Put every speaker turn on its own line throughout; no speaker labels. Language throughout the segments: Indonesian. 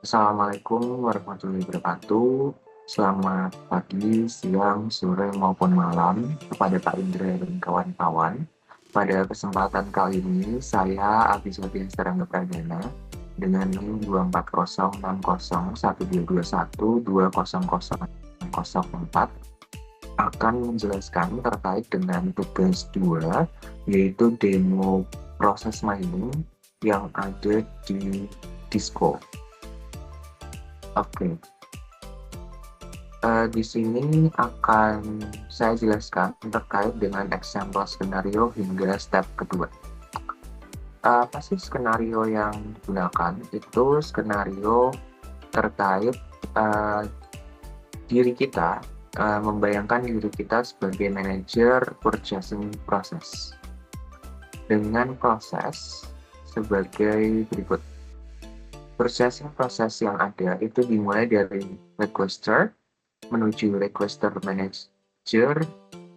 Assalamualaikum warahmatullahi wabarakatuh. Selamat pagi, siang, sore, maupun malam kepada Pak Indra dan kawan-kawan. Pada kesempatan kali ini, saya Abis Notiansyah Rangga Pradana dengan NIM 240601200120004 akan menjelaskan terkait dengan tugas 2, yaitu demo proses mining yang ada di Disco. Oke. Di sini akan saya jelaskan terkait dengan example skenario hingga step kedua. Apa sih skenario yang digunakan? Itu skenario terkait diri kita, membayangkan diri kita sebagai manajer purchasing process dengan proses sebagai berikut. Purchasing process yang ada itu dimulai dari requester menuju requester manager,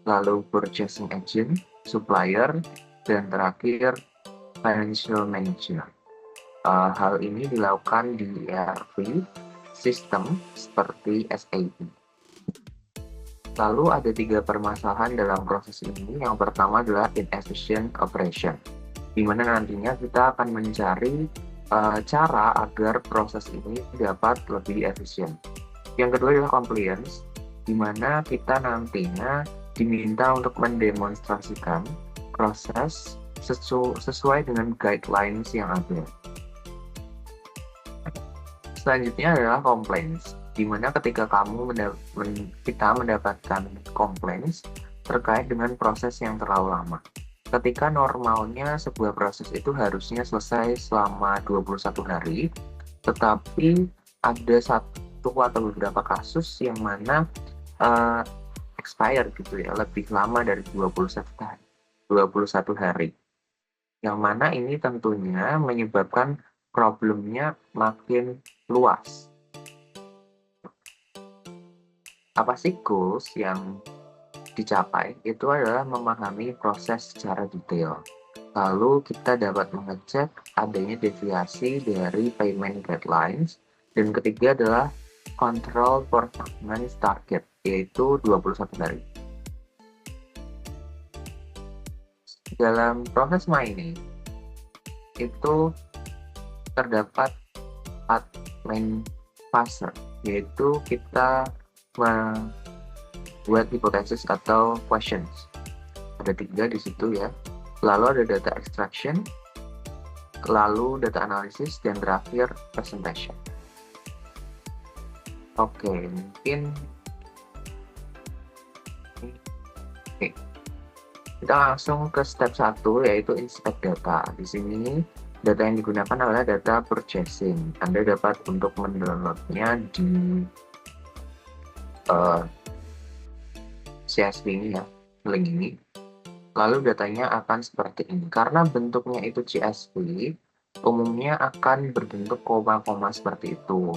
lalu purchasing agent, supplier, dan terakhir financial manager. Hal ini dilakukan di ERP sistem seperti SAP. Lalu ada 3 permasalahan dalam proses ini. Yang pertama adalah inefficient operation, di mana nantinya kita akan mencari cara agar proses ini dapat lebih efisien. Yang kedua adalah compliance, di mana kita nantinya diminta untuk mendemonstrasikan proses sesuai dengan guidelines yang ada. Selanjutnya adalah complaints, di mana ketika kita mendapatkan complaints terkait dengan proses yang terlalu lama. Ketika normalnya sebuah proses itu harusnya selesai selama 21 hari, tetapi ada satu atau beberapa kasus yang mana expire gitu ya, lebih lama dari 21 hari. Yang mana ini tentunya menyebabkan problemnya makin luas. Apa sih goals yang dicapai? Itu adalah memahami proses secara detail. Lalu kita dapat mengecek adanya deviasi dari payment guidelines. Dan ketiga adalah control performance target, yaitu 21 hari. Dalam proses mining, itu terdapat 4 main fase, yaitu kita membuat hipotesis atau questions. Ada 3 di situ ya. Lalu ada data extraction, lalu data analysis, dan terakhir presentation. Oke, mungkin kita langsung ke step 1, yaitu inspect data. Di sini data yang digunakan adalah data purchasing. Anda dapat untuk mendownloadnya di CSV ini ya, link ini. Lalu datanya akan seperti ini. Karena bentuknya itu CSV, umumnya akan berbentuk koma-koma seperti itu.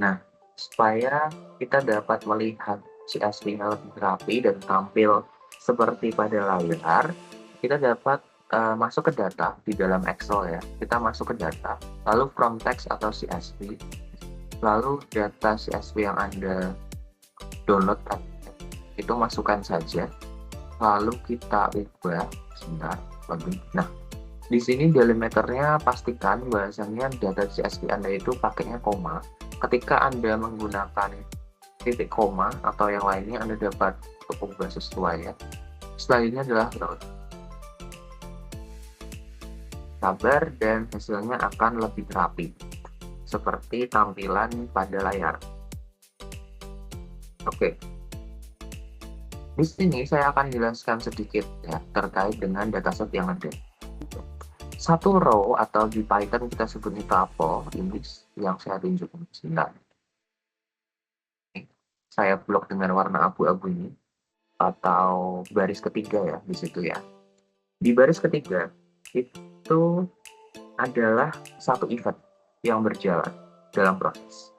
Nah, supaya kita dapat melihat CSV-nya lebih rapi dan tampil seperti pada layar, kita dapat masuk ke data di dalam Excel ya. Kita masuk ke data, lalu from text atau CSV, lalu data CSV yang Anda download itu masukkan saja, lalu kita ubah sebentar lagi. Nah, di sini delimiternya pastikan bahwasannya data CSV Anda itu pakainya koma. Ketika Anda menggunakan titik koma atau yang lainnya, Anda dapat ubah sesuai ya. Selanjutnya adalah load. Sabar dan hasilnya akan lebih rapi, seperti tampilan pada layar. Oke. Di sini saya akan jelaskan sedikit ya terkait dengan dataset yang ada. Satu row atau di Python kita sebutnya tuple ini yang saya tunjukkan sebentar. Saya blok dengan warna abu-abu ini atau baris ketiga ya di situ ya. Di baris ketiga itu adalah satu event yang berjalan dalam proses.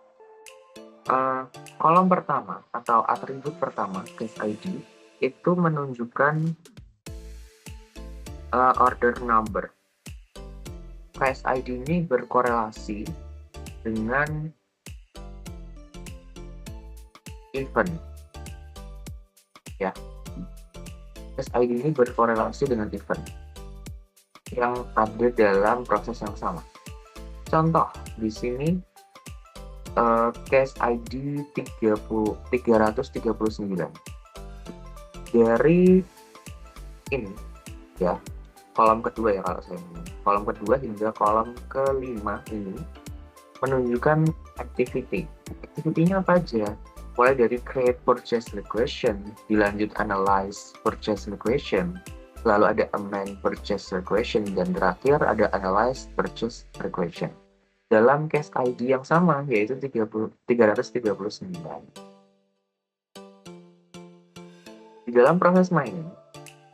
Kolom pertama atau atribut pertama, case ID, itu menunjukkan order number. Case ID ini berkorelasi dengan event. Ya, case ID ini berkorelasi dengan event yang ada dalam proses yang sama. Contoh di sini case ID 339 dari ini ya, kolom kedua ya kalau saya ingin. Kolom kedua hingga kolom kelima ini menunjukkan activity. Activity-nya apa aja? Mulai dari create purchase request, dilanjut analyze purchase request, lalu ada amend purchase request, dan terakhir ada analyze purchase request. Dalam case ID yang sama, yaitu 339. Di dalam proses mining,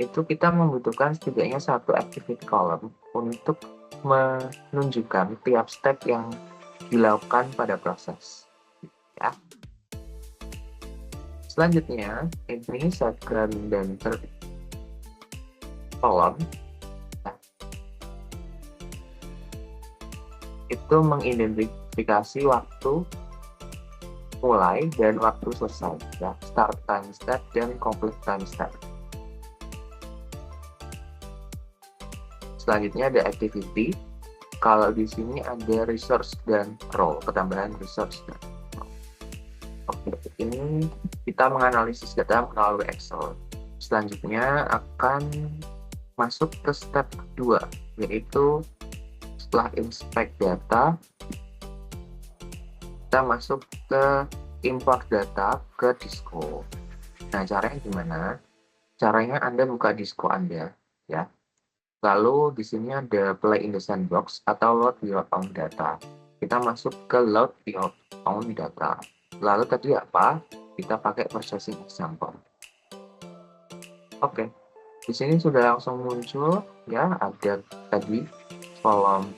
itu kita membutuhkan setidaknya satu activity column untuk menunjukkan tiap step yang dilakukan pada proses. Ya. Selanjutnya, ini second dan third column itu mengidentifikasi waktu mulai dan waktu selesai, ya, start time step dan complete time step. Selanjutnya ada activity. Kalau di sini ada resource dan role, ketambahan resource dan role. Oke, ini kita menganalisis data melalui Excel. Selanjutnya akan masuk ke step kedua, yaitu setelah inspect data, kita masuk ke import data ke Disco. Nah, caranya gimana? Caranya Anda buka Disco Anda, ya. Lalu di sini ada play in the sandbox atau load your own data. Kita masuk ke load your own data. Lalu tadi apa? Kita pakai processing example. Oke, di sini sudah langsung muncul ya, ada tadi kolom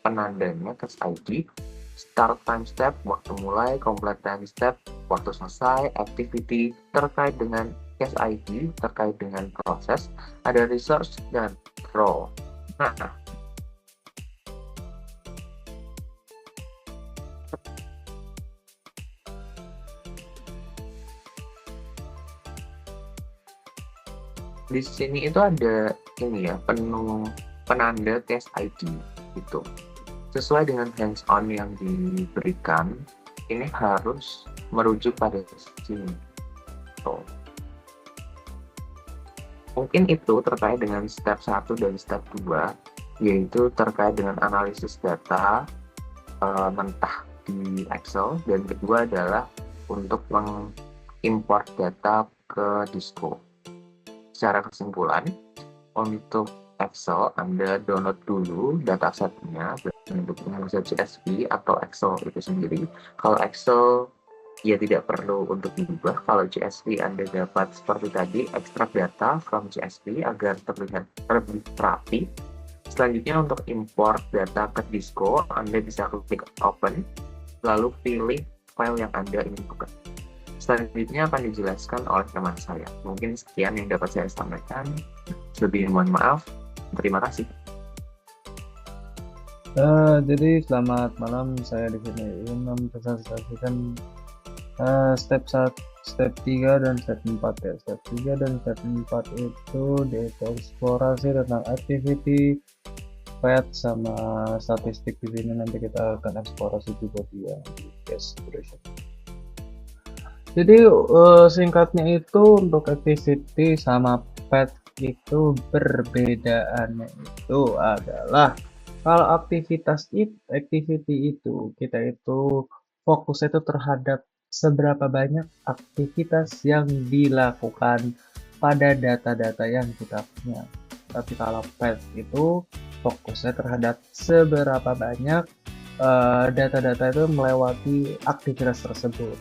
penandanya case ID, start time step, waktu mulai, complete time step, waktu selesai, activity terkait dengan case ID, terkait dengan proses, ada resource dan role. Nah, di sini itu ada ini ya, penanda case ID itu. Sesuai dengan hands-on yang diberikan, ini harus merujuk pada sini. So, mungkin itu terkait dengan step 1 dan step 2, yaitu terkait dengan analisis data mentah di Excel, dan kedua adalah untuk mengimport data ke Disco. Secara kesimpulan, untuk Excel Anda download dulu datasetnya, bentuknya bisa CSV atau Excel itu sendiri. Kalau Excel ya tidak perlu untuk diubah. Kalau CSV Anda dapat seperti tadi, ekstrak data from CSV agar terlihat lebih rapi. Selanjutnya untuk import data ke Disco, Anda bisa klik open, lalu pilih file yang Anda ingin buka. Selanjutnya akan dijelaskan oleh teman saya. Mungkin sekian yang dapat saya sampaikan. Lebih mohon maaf. Terima kasih.
Jadi selamat malam, saya di sini ingin mempresentasikan step 3 dan step 4 ya. Step 3 dan step 4 itu dieksplorasi tentang activity, pet sama statistik. Di sini nanti kita akan eksplorasi juga dia case duration. Jadi singkatnya itu untuk activity sama pet itu perbedaannya itu adalah kalau activity itu kita itu fokusnya itu terhadap seberapa banyak aktivitas yang dilakukan pada data-data yang kita punya. Tapi kalau pet itu fokusnya terhadap seberapa banyak data-data itu melewati aktivitas tersebut.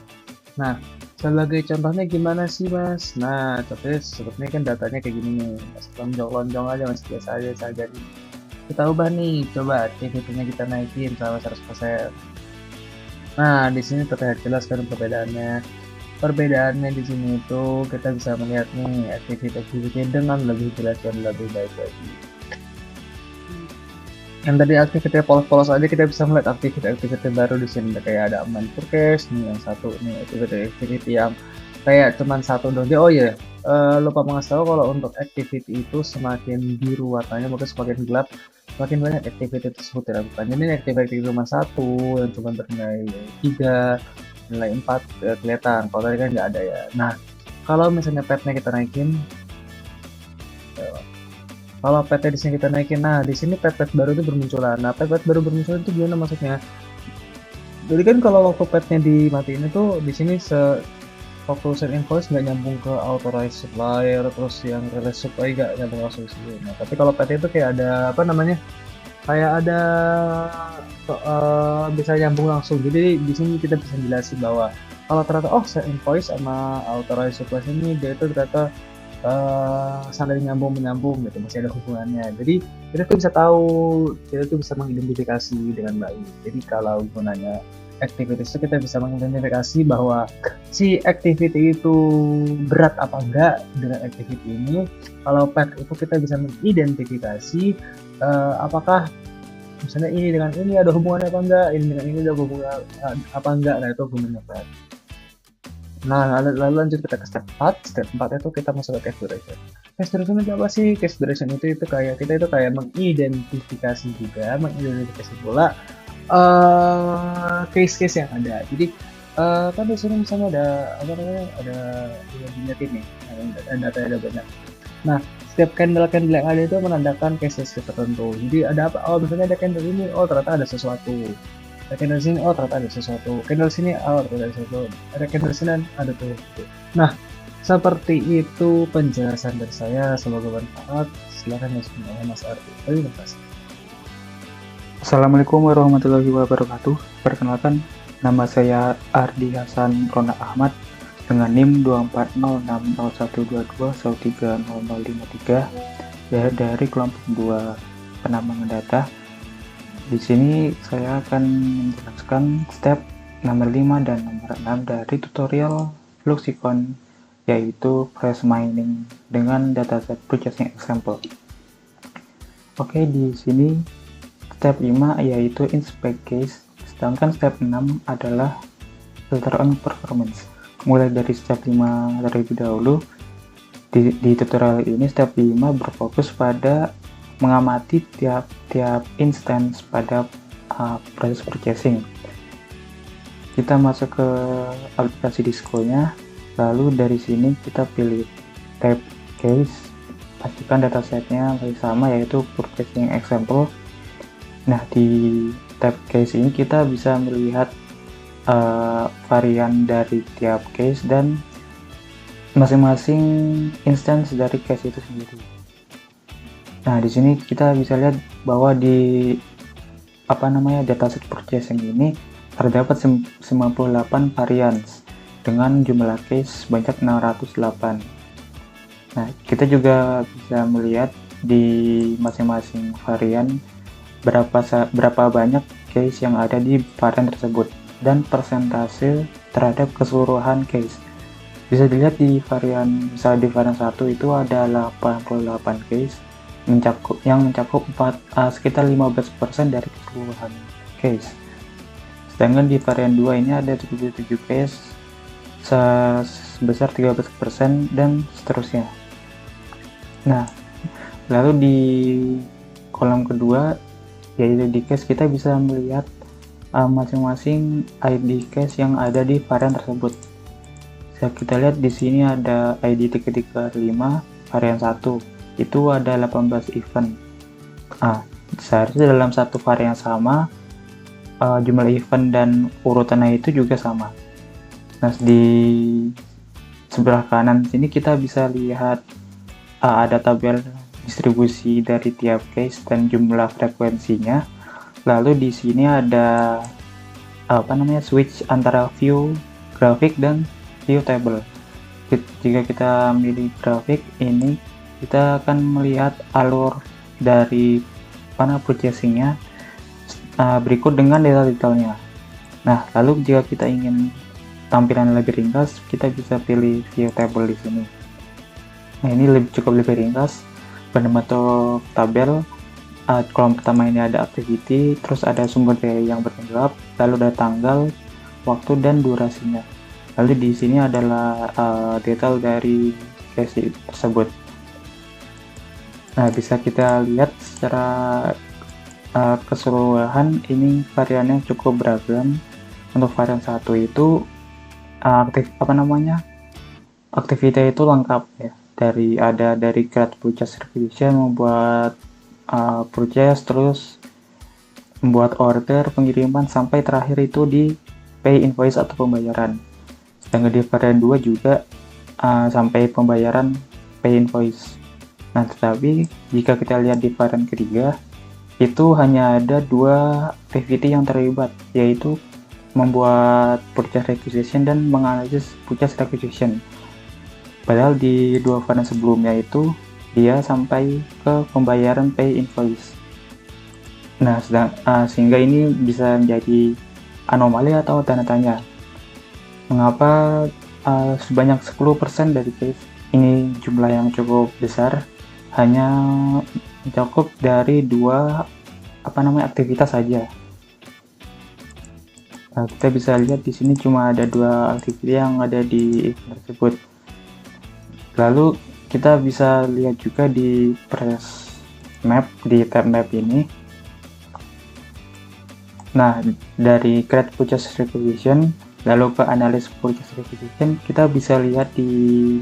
Nah, sebagai contohnya gimana sih Mas? Nah, contohnya sepertinya kan datanya kayak gini nih, Mas, lonjong-lonjong aja, Mas, biasa aja saja nih. Kita ubah nih, coba activity-nya kita naikin sama 100%. Nah, di sini terlihat jelas kan perbedaannya. Perbedaannya di sini itu kita bisa melihat nih activity dengan lebih jelas dan lebih baik lagi. Yang tadi aktiviti polos-polos aja kita bisa melihat aktiviti baru di sini. Kayak ada main forecast nih, yang satu nih aktiviti yang kayak cuman satu doang. Oh iya, lupa mengasih tahu kalau untuk activity itu semakin biru warnanya, maka semakin gelap, semakin banyak activity tersebut dilakukan. Jadi activity cuma satu yang cuma bernilai 3, nilai 4 kelihatan. Kalau tadi kan nggak ada ya. Nah, kalau misalnya petnya kita naikin, kalau pet di sini kita naikin, nah di sini pet baru itu bermunculan. Nah, pet baru bermunculan itu gimana maksudnya? Jadi kan kalau waktu petnya dimatiin itu di sini waktu send invoice nggak nyambung ke authorized supplier, terus yang release supply nggak nyambung langsung sih. Nah, tapi kalau pet itu kayak ada apa namanya? Kayak ada bisa nyambung langsung. Jadi di sini kita bisa jelasin bahwa kalau ternyata send invoice sama authorized supply ini dia itu ternyata saling menyambung gitu, masih ada hubungannya. Jadi kita tuh bisa tahu, kita tuh bisa mengidentifikasi dengan baik. Jadi kalau gunanya activities itu kita bisa mengidentifikasi bahwa si activity itu berat apa enggak dengan activity ini. Kalau pet itu kita bisa mengidentifikasi apakah misalnya ini dengan ini ada hubungannya apa enggak, ini dengan ini ada hubungan apa enggak. Nah, itu gunanya pet. Nah, lalu lanjut kita ke step 4. Step 4 itu kita masuk ke case duration. Case duration itu apa sih? Case duration itu kayak kita itu kayak mengidentifikasi pula case-case yang ada. Jadi kan di sini misalnya ada apa namanya? Ada banyak nih, ada banyak. Nah, setiap candle yang ada itu menandakan case tertentu. Jadi ada apa? Misalnya ada candle ini, ternyata ada sesuatu. Ada candle sini, ternyata ada sesuatu. Candle sini, ternyata ada sesuatu. Ada candle sini, ada tuh. Nah, seperti itu penjelasan dari saya. Semoga bermanfaat. Silakan Mas Ardi. Terima kasih.
Assalamualaikum warahmatullahi wabarakatuh. Perkenalkan, nama saya Ardi Hasan Rona Ahmad dengan NIM 2406012230053 dari kelompok 2 penambangan data. Di sini saya akan menjelaskan step nomor 5 dan nomor 6 dari tutorial Fluxicon, yaitu price mining dengan dataset purchasing example. Oke, di sini step 5 yaitu inspect case, sedangkan step 6 adalah filter on performance. Mulai dari step 5 terlebih dahulu. Di tutorial ini step 5 berfokus pada mengamati tiap instance pada proses purchasing. Kita masuk ke aplikasi Disco-nya, lalu dari sini kita pilih tab case, pastikan datasetnya masih sama yaitu purchasing example. Nah, di tab case ini kita bisa melihat varian dari tiap case dan masing-masing instance dari case itu sendiri. Nah, di sini kita bisa lihat bahwa di dataset purchasing ini terdapat 98 varians dengan jumlah case sebanyak 608. Nah, kita juga bisa melihat di masing-masing varian berapa banyak case yang ada di varian tersebut dan persentase terhadap keseluruhan case. Bisa dilihat di varian 1 itu ada 88 case yang mencakup sekitar 15% dari keseluruhan case. Sedangkan di varian 2 ini ada 77 case sebesar 13% dan seterusnya. Nah, lalu di kolom kedua yaitu di case, kita bisa melihat masing-masing ID case yang ada di varian tersebut. Kita lihat di sini ada ID 335 varian 1. Itu ada 18 event. Seharusnya dalam satu varian sama, jumlah event dan urutannya itu juga sama. Nah, di sebelah kanan sini kita bisa lihat ada tabel distribusi dari tiap case dan jumlah frekuensinya. Lalu di sini ada switch antara view grafik dan view table. Jika kita milih grafik ini, kita akan melihat alur dari purchasing-nya berikut dengan detail-detailnya. Nah, lalu jika kita ingin tampilan lebih ringkas, kita bisa pilih view table di sini. Nah, ini cukup lebih ringkas, berbentuk tabel kolom pertama ini ada activity, terus ada sumber daya yang bertanggung jawab, lalu ada tanggal, waktu, dan durasinya. Lalu di sini adalah detail dari case tersebut. Nah, bisa kita lihat secara keseluruhan ini variannya cukup beragam. Untuk varian 1 itu aktivitas itu lengkap ya. Dari create purchase requisition, membuat purchase, terus membuat order, pengiriman, sampai terakhir itu di pay invoice atau pembayaran. Sedangkan di varian 2 juga sampai pembayaran pay invoice. Nah, tetapi jika kita lihat di varian ketiga, itu hanya ada 2 activity yang terlibat, yaitu membuat purchase requisition dan menganalisis purchase requisition. Padahal di 2 varian sebelumnya itu dia sampai ke pembayaran pay invoice. Nah, sehingga ini bisa menjadi anomali atau tanda tanya. Mengapa sebanyak 10% dari case ini, jumlah yang cukup besar, hanya mencakup dari 2 aktivitas saja. Nah, kita bisa lihat di sini cuma ada 2 aktivitas yang ada di event tersebut. Lalu kita bisa lihat juga di press map, di tab map ini. Nah, dari create purchase requisition lalu ke analysis purchase requisition, kita bisa lihat di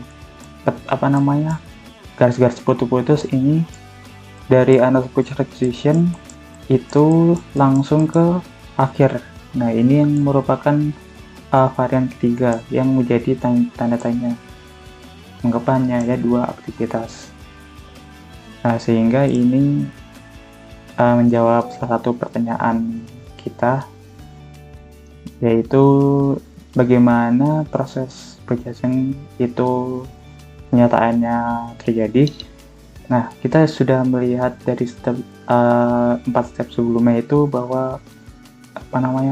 garis-garis putus-putus ini. Dari analysis purchase requisition itu langsung ke akhir. Nah, ini yang merupakan varian ketiga yang menjadi tanda tanya. Mengapa hanya ada 2 aktivitas? Nah, sehingga ini menjawab salah satu pertanyaan kita, yaitu bagaimana proses purchasing itu kenyataannya terjadi. Nah, kita sudah melihat dari 4 step sebelumnya itu bahwa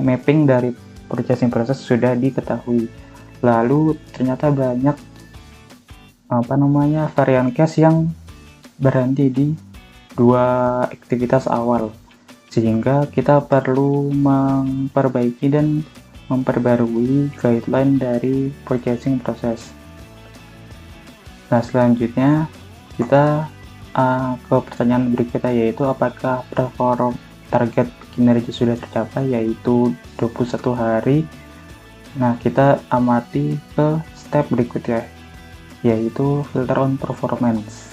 mapping dari purchasing proses sudah diketahui. Lalu ternyata banyak varian case yang berhenti di 2 aktivitas awal, sehingga kita perlu memperbaiki dan memperbarui guideline dari purchasing proses. Nah, selanjutnya kita ke pertanyaan berikutnya, yaitu apakah target kinerja sudah tercapai, yaitu 21 hari. Nah, kita amati ke step berikutnya, yaitu filter on performance.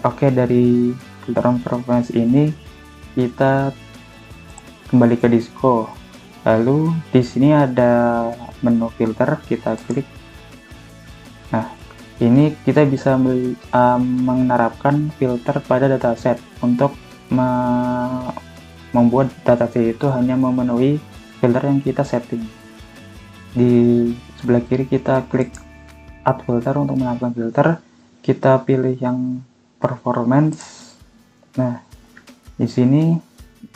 Oke, dari filter on performance ini kita kembali ke Disco. Lalu di sini ada menu filter, kita klik. Nah, ini kita bisa menerapkan filter pada dataset untuk membuat dataset itu hanya memenuhi filter yang kita setting. Di sebelah kiri kita klik add filter untuk menambahkan filter. Kita pilih yang performance. Nah, di sini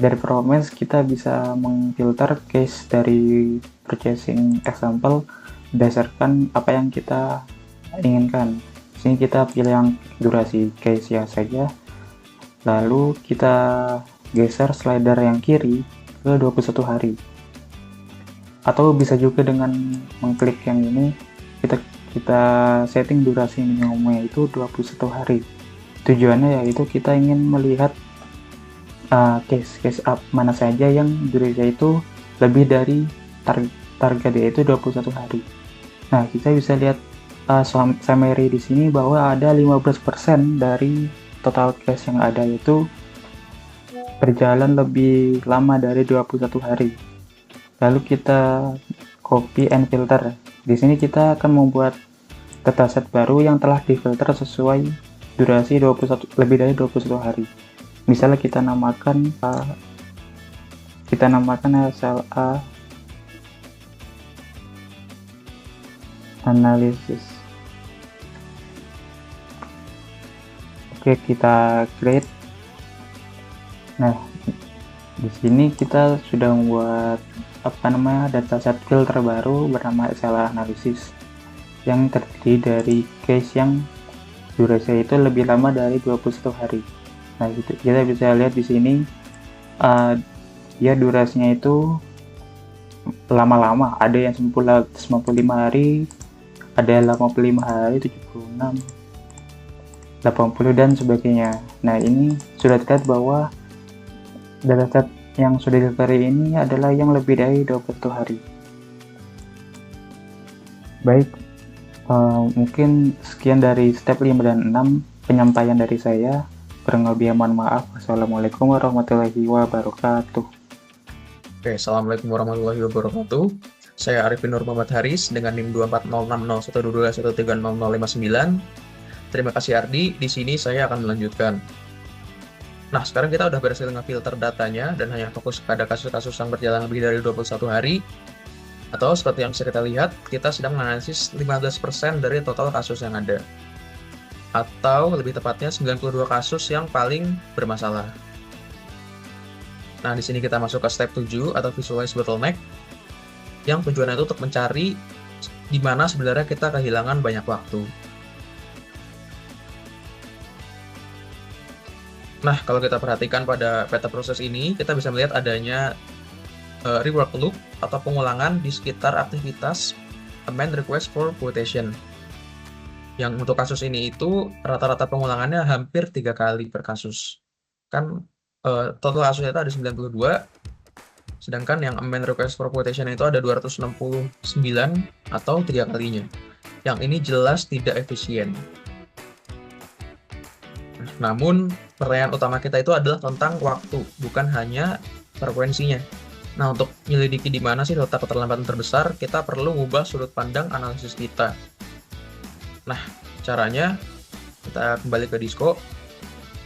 dari performance kita bisa mengfilter case dari purchasing example berdasarkan apa yang kita inginkan. Di sini kita pilih yang durasi case ya saja. Lalu kita geser slider yang kiri ke 21 hari. Atau bisa juga dengan mengklik yang ini, kita setting durasi minimumnya itu 21 hari. Tujuannya yaitu kita ingin melihat case mana saja yang durasinya itu lebih dari target, yaitu 21 hari. Nah, kita bisa lihat summary di sini bahwa ada 15% dari total case yang ada itu berjalan lebih lama dari 21 hari. Lalu kita copy and filter. Di sini kita akan membuat dataset baru yang telah difilter sesuai durasi lebih dari 21 hari. Misalnya kita namakan SLA analysis. Oke, kita create. Nah, di sini kita sudah membuat dataset filter baru bernama SLA analysis yang terdiri dari case yang durasinya itu lebih lama dari 21 hari. Nah, gitu. Kita bisa lihat di sini uh, dia durasinya itu lama-lama. Ada yang 95 hari, ada 85 hari, 76, 80 dan sebagainya. Nah, ini sudah terlihat bahwa dataset yang sudah dicari ini adalah yang lebih dari 21 hari. Baik, mungkin sekian dari step 5 dan 6 penyampaian dari saya. Kurang lebih mohon maaf. Wassalamualaikum warahmatullahi wabarakatuh.
Oke, Assalamualaikum warahmatullahi wabarakatuh. Saya Arifin Nur Muhammad Haris dengan NIM 2406012130059. Terima kasih Ardi, di sini saya akan melanjutkan. Nah, sekarang kita udah berhasil ngefilter datanya dan hanya fokus pada kasus-kasus yang berjalan lebih dari 21 hari. Atau seperti yang bisa kita lihat, kita sedang menganalisis 15% dari total kasus yang ada. Atau lebih tepatnya 92 kasus yang paling bermasalah. Nah, di sini kita masuk ke step 7 atau visualize bottleneck, yang tujuannya itu untuk mencari di mana sebenarnya kita kehilangan banyak waktu. Nah, kalau kita perhatikan pada peta proses ini, kita bisa melihat adanya rework loop atau pengulangan di sekitar aktivitas amend request for quotation. Yang untuk kasus ini itu rata-rata pengulangannya hampir 3 kali per kasus. Kan total kasusnya itu ada 92, sedangkan yang amend request for quotation itu ada 269 atau 3 kalinya. Yang ini jelas tidak efisien. Namun, pertanyaan utama kita itu adalah tentang waktu, bukan hanya frekuensinya. Nah, untuk menyelidiki di mana sih letak keterlambatan terbesar, kita perlu mengubah sudut pandang analisis kita. Nah, caranya kita kembali ke Disco.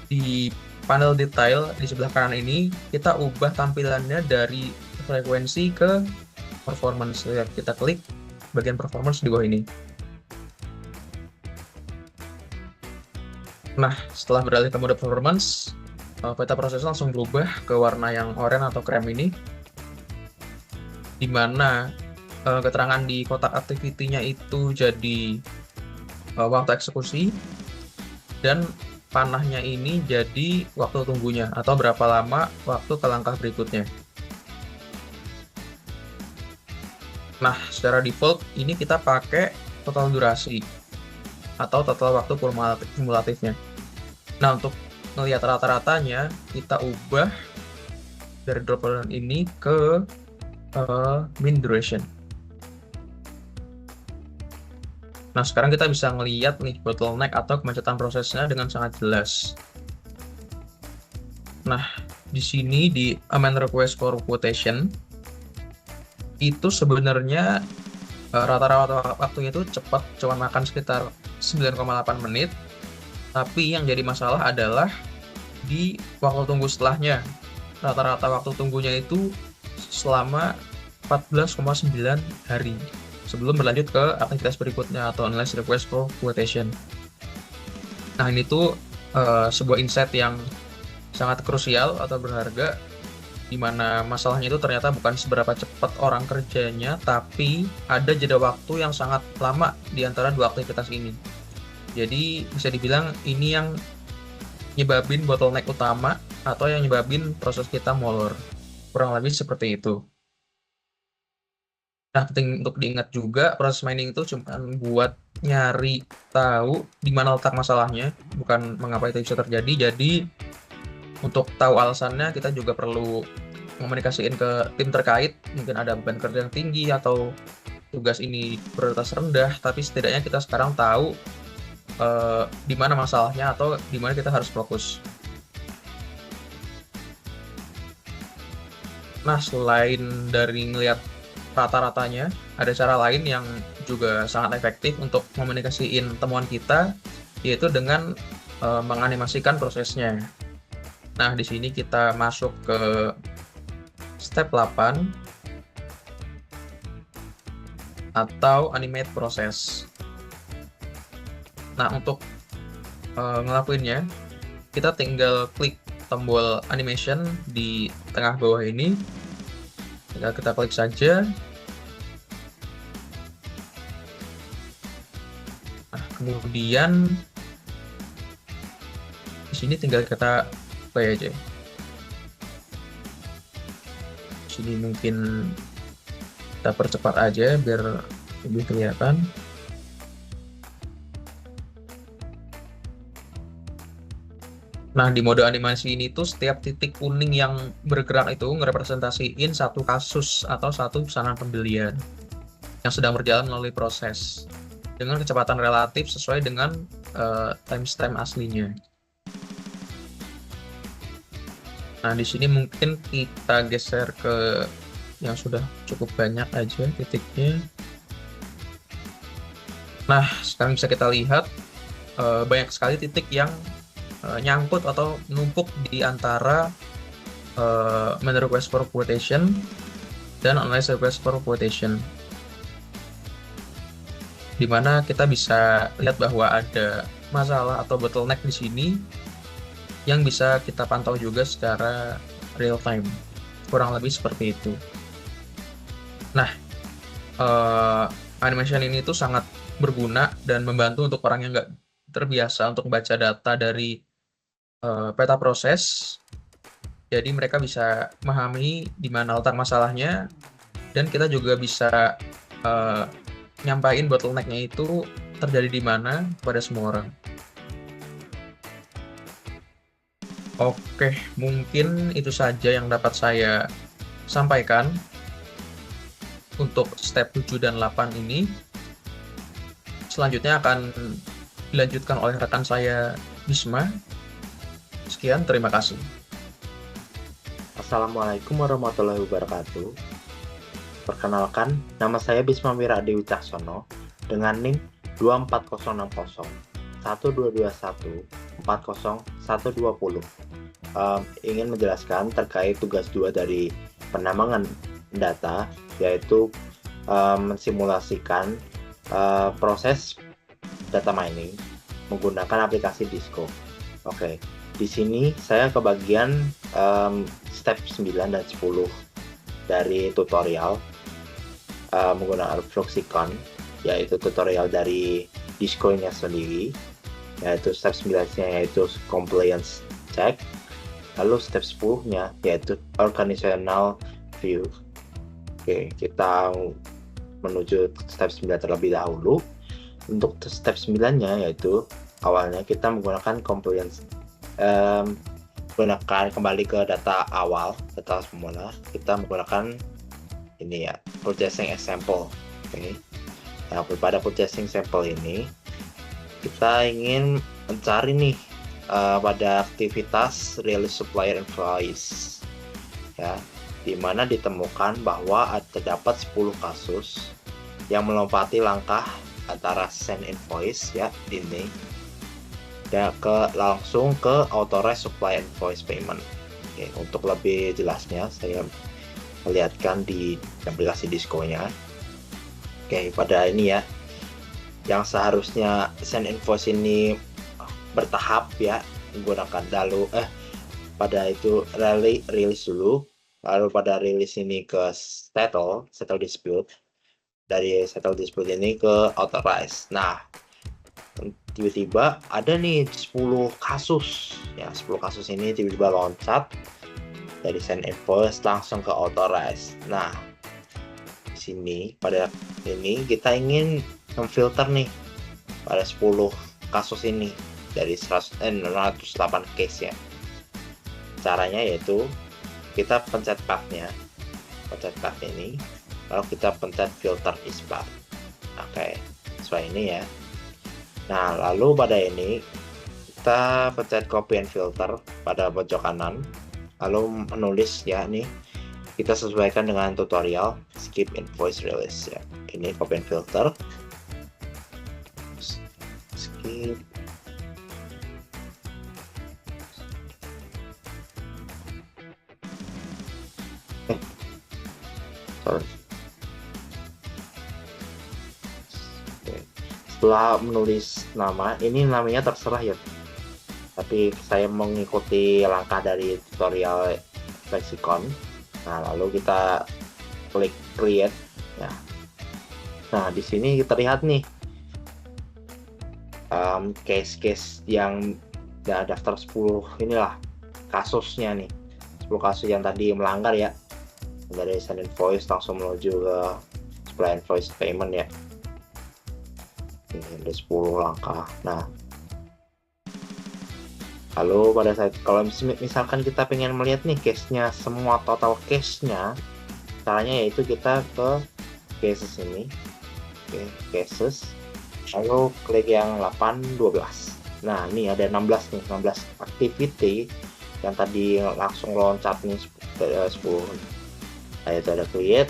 Di panel detail di sebelah kanan ini, kita ubah tampilannya dari frekuensi ke performance. Kita klik bagian performance di bawah ini. Nah, setelah beralih ke mode performance, peta proses langsung berubah ke warna yang oranye atau krem ini, di mana keterangan di kotak activity-nya itu jadi waktu eksekusi, dan panahnya ini jadi waktu tunggunya, atau berapa lama waktu ke langkah berikutnya. Nah, secara default, ini kita pakai total durasi, atau total waktu kumulatifnya. Nah, untuk melihat rata-ratanya, kita ubah dari drop-down ini ke mean duration. Nah, sekarang kita bisa ngelihat nih bottleneck atau kemacetan prosesnya dengan sangat jelas. Nah, di sini di amend request for quotation, itu sebenarnya rata-rata waktunya itu cepat, cuma makan sekitar 9,8 menit. Tapi yang jadi masalah adalah di waktu tunggu setelahnya. Rata-rata waktu tunggunya itu selama 14,9 hari sebelum berlanjut ke aktivitas berikutnya atau analyze request for quotation. Nah, ini tuh sebuah insight yang sangat krusial atau berharga, di mana masalahnya itu ternyata bukan seberapa cepat orang kerjanya, tapi ada jeda waktu yang sangat lama di antara dua aktivitas ini. Jadi bisa dibilang ini yang nyebabin bottleneck utama atau yang nyebabin proses kita molor. Kurang lebih seperti itu. Nah, penting untuk diingat juga, proses mining itu cuma buat nyari tahu di mana letak masalahnya, bukan mengapa itu bisa terjadi. Jadi untuk tahu alasannya, kita juga perlu komunikasiin ke tim terkait. Mungkin ada beban kerja yang tinggi atau tugas ini prioritas rendah, tapi setidaknya kita sekarang tahu di mana masalahnya atau di mana kita harus fokus. Nah, selain dari ngelihat rata-ratanya, ada cara lain yang juga sangat efektif untuk komunikasiin temuan kita, yaitu dengan menganimasikan prosesnya. Nah, di sini kita masuk ke step 8 atau animate process. Nah, untuk ngelakuinnya, kita tinggal klik tombol animation di tengah bawah ini. Kita klik saja. Nah, kemudian di Di sini tinggal kita play aja. Di sini mungkin kita percepat aja biar lebih kelihatan. Nah, di mode animasi ini tuh setiap titik kuning yang bergerak itu ngerepresentasiin satu kasus atau satu pesanan pembelian yang sedang berjalan melalui proses dengan kecepatan relatif sesuai dengan timestamp aslinya. Nah, di sini mungkin kita geser ke yang sudah cukup banyak aja titiknya. Nah, sekarang bisa kita lihat banyak sekali titik yang nyangkut atau numpuk di antara main request for quotation dan analyze request for quotation, dimana kita bisa lihat bahwa ada masalah atau bottleneck di sini yang bisa kita pantau juga secara real time, kurang lebih seperti itu. Nah, animation ini tuh sangat berguna dan membantu untuk orang yang nggak terbiasa untuk membaca data dari peta proses. Jadi mereka bisa memahami di mana letak masalahnya, dan kita juga bisa nyampain bottleneck-nya itu terjadi di mana pada semua orang. Oke, mungkin itu saja yang dapat saya sampaikan untuk step 7 dan 8 ini. Selanjutnya akan dilanjutkan oleh rekan saya, Bisma. Sekian, terima kasih.
Assalamualaikum warahmatullahi wabarakatuh. Perkenalkan, nama saya Bisma Mira Dewi Caksono dengan NIM 24060 1221 40120. Ingin menjelaskan terkait tugas 2 dari penambangan data, yaitu mensimulasikan proses data mining menggunakan aplikasi Disco. Oke. Di sini saya kebagian step 9 dan 10 dari tutorial menggunakan Fluxicon, yaitu tutorial dari Disco-nya sendiri, yaitu step 9-nya yaitu compliance check, lalu step 10-nya yaitu organizational view. Oke, kita menuju step 9 terlebih dahulu. Untuk step 9-nya yaitu awalnya kita menggunakan compliance, gunakan kembali ke data awal, data semula. Kita menggunakan ini ya, purchasing example. Oke. Nah, pada purchasing sample ini kita ingin mencari nih pada aktivitas release supplier invoice, ya, di mana ditemukan bahwa terdapat 10 kasus yang melompati langkah antara send invoice, ya, ini ya, langsung ke authorize supply invoice payment. Oke, untuk lebih jelasnya saya melihatkan di aplikasi Disco-nya. Oke, pada ini ya, yang seharusnya send invoice ini bertahap ya, menggunakan lalu pada itu release dulu, lalu pada release ini ke settle dispute, dari settle dispute ini ke authorize. Nah, tiba-tiba ada nih 10 kasus ya, 10 kasus ini tiba-tiba loncat dari send invoice langsung ke authorize. Nah, di sini pada ini kita ingin memfilter nih pada 10 kasus ini dari 108 case ya. Caranya yaitu kita pencet path-nya, ini, lalu kita pencet filter isbat. Oke, sesuai ini ya. Nah, lalu pada ini kita pencet copy and filter pada pojok kanan, lalu menulis ya, nih kita sesuaikan dengan tutorial skip invoice release ya. Ini copy and filter, skip, sorry. Setelah menulis nama, ini namanya terserah ya, tapi saya mengikuti langkah dari tutorial Fluxicon. Nah, lalu kita klik create ya. Nah, di sini kita lihat nih case-case yang dan daftar 10 inilah kasusnya nih, 10 kasus yang tadi melanggar ya, dari send invoice langsung menuju ke supply invoice payment ya. Ini ada 10 langkah. Nah, lalu pada saat kalau misalkan kita pengen melihat nih case-nya, semua total case-nya, caranya yaitu kita ke cases ini, cases, lalu klik yang 8/12. Nah, ini ada 16 nih, 16 activity yang tadi langsung loncat nih 10. Nah, itu ada create,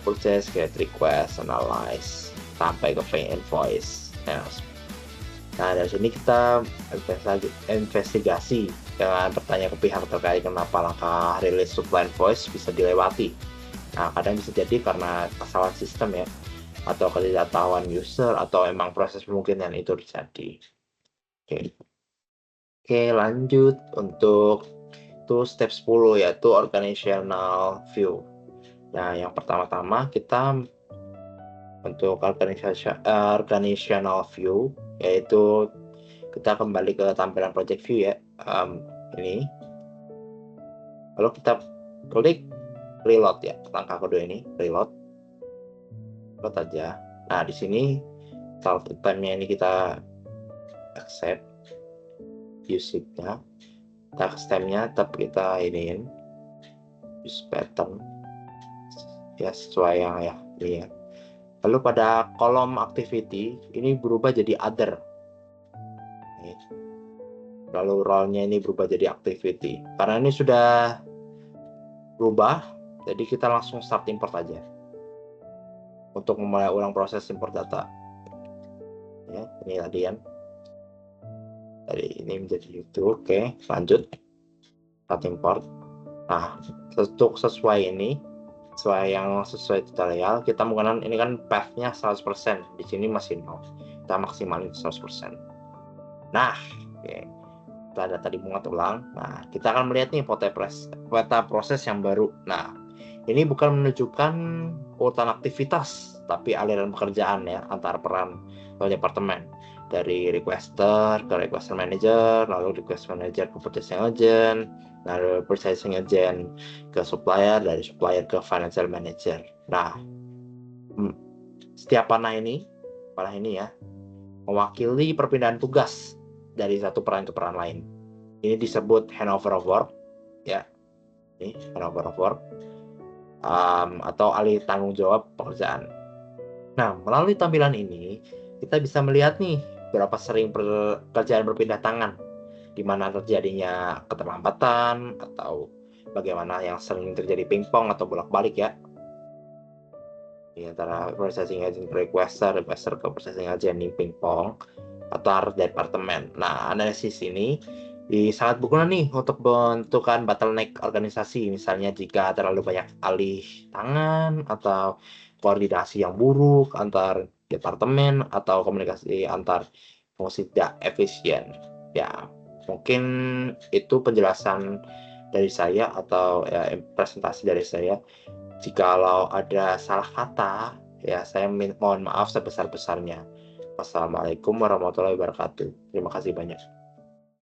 purchase, get request, analyze, sampai ke pay invoice. Nah, dari sini kita investigasi dengan bertanya ke pihak terkait kenapa langkah rilis supply invoice bisa dilewati. Nah, kadang bisa jadi karena kesalahan sistem ya, atau ketidaktahuan user, atau emang proses kemungkinan itu terjadi. Oke, lanjut untuk itu step 10 yaitu organizational view. Nah, yang pertama-tama kita untuk organizational view yaitu kita kembali ke tampilan project view ya, ini. Lalu kita klik reload ya, langkah kedua ini reload aja. Nah, di sini start time-nya ini kita accept usage-nya, text time-nya tetap kita iniin use pattern ya sesuai yang ya ini ya. Lalu pada kolom activity ini berubah jadi other. Lalu role-nya ini berubah jadi activity. Karena ini sudah berubah, jadi kita langsung start import aja untuk memulai ulang proses import data. Ya, ini tadi kan. Dari ini menjadi itu. Oke, lanjut. Start import. Nah, untuk sesuai ini, sesuai tutorial, kita menggunakan ini kan path-nya 100%. Di sini masih 0. Kita maksimalin 100%. Nah, oke. Setelah data dimuat ulang, nah kita akan melihat nih peta proses yang baru. Nah, ini bukan menunjukkan urutan aktivitas, tapi aliran pekerjaan ya antar peran atau departemen. Dari requester ke requester manager, lalu request manager ke purchasing agent, lalu purchasing agent ke supplier, dari supplier ke financial manager. Nah, setiap panah ini ya mewakili perpindahan tugas dari satu peran ke peran lain. Ini disebut handover of work ya, ini handover of work atau alih tanggung jawab pekerjaan. Nah, melalui tampilan ini kita bisa melihat nih berapa sering pekerjaan berpindah tangan, di mana terjadinya keterlambatan atau bagaimana yang sering terjadi pingpong atau bolak-balik ya. Di antara processing agent ke requester ke processing agent ini pingpong atau departemen. Nah, analisis ini sangat berguna nih untuk menentukan bottleneck organisasi, misalnya jika terlalu banyak alih tangan atau koordinasi yang buruk antar departemen atau komunikasi antar fungsi tidak efisien. Ya, mungkin itu penjelasan dari saya atau ya, presentasi dari saya. Jikalau ada salah kata, ya saya mohon maaf sebesar-besarnya. Wassalamualaikum warahmatullahi wabarakatuh. Terima kasih banyak.